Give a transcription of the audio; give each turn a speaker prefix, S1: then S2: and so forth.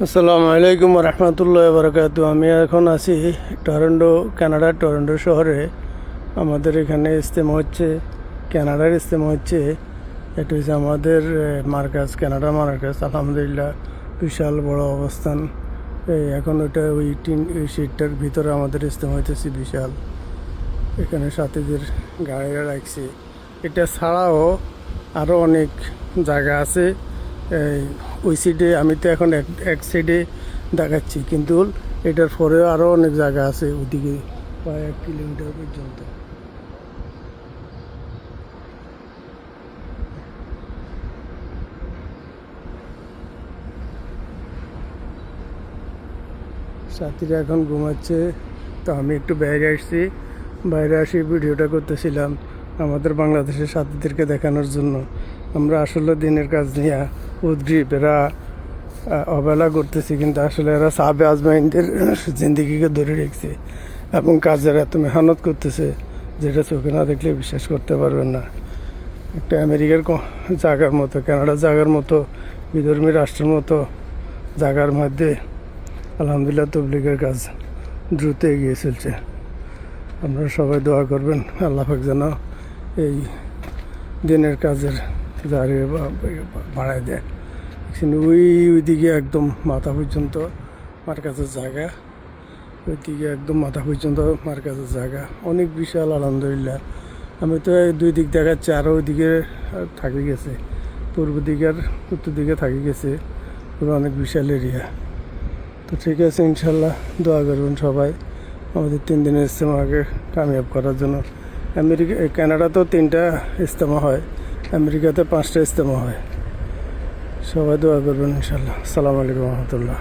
S1: আসসালামু আলাইকুম রহমতুল্লাহ বরকাত। আমি এখন আছি টরন্টো, কানাডার টরন্টো শহরে। আমাদের এখানে ইজতেমা হচ্ছে, কানাডার ইজতেমা হচ্ছে। এটা হচ্ছে আমাদের মার্কাজ, কানাডা মার্কাজ। আলহামদুলিল্লাহ বিশাল বড় অবস্থান। এখন ওটা ওই সিটটার ভিতরে আমাদের ইজতেমা হইতেছে বিশাল। এখানে সাথীদের গাড়িরা রাখছে। এটা ছাড়াও আরও অনেক জায়গা আছে। ওই সাইডে আমি তো এখন এক সাইডে দেখাচ্ছি, কিন্তু এটার পরেও আরও অনেক জায়গা আছে ওদিকে, প্রায় 1 কিলোমিটার পর্যন্ত। সাথীরা এখন ঘুমাচ্ছে, তো আমি একটু বাইরে আসছি। বাইরে আসি ভিডিওটা করতেছিলাম আমাদের বাংলাদেশের সাথীদেরকে দেখানোর জন্য। আমরা আসলে দিনের কাজ নিয়ে উদ্গ্রীব, এরা অবহেলা করতেছি, কিন্তু আসলে এরা সাহাবে আজমাইনদের জিন্দিগিকে ধরে রেখেছে এবং কাজের এত মেহনত করতেছে যেটা চোখে না দেখলে বিশ্বাস করতে পারবেন না। একটা আমেরিকার জায়গার মতো, কানাডার জায়গার মতো, বিধর্মী রাষ্ট্রের মতো জায়গার মধ্যে আলহামদুলিল্লাহ তবলিগের কাজ দ্রুত এগিয়ে চলছে। আপনারা সবাই দোয়া করবেন আল্লাহ পাক যেন এই দিনের কাজের জারি বাড়ায় দেয়। ওইদিকে একদম মাথা পর্যন্ত মার্কাজের জায়গা, ওইদিকে একদম মাথা পর্যন্ত মার্কাজের জায়গা অনেক বিশাল। আলহামদুলিল্লাহ আমি তো এই দুই দিক দেখাচ্ছি, আরও ওইদিকে থাকি গেছে, পূর্ব দিকে আর উত্তর দিকে থাকি গেছে, পুরো অনেক বিশাল এরিয়া। তো ঠিক আছে, ইনশাল্লাহ দোয়া করবেন সবাই আমাদের 3 দিনের ইজতেমাকে কামিয়াব করার জন্য। কানাডাতেও 3টা ইজতেমা হয়, আমেরিকাতে 5টা ইজতেমা হয়। সবাই দোয়া করবেন ইনশাল্লাহ। আসসালামু আলাইকুম রহমতুল্লাহ।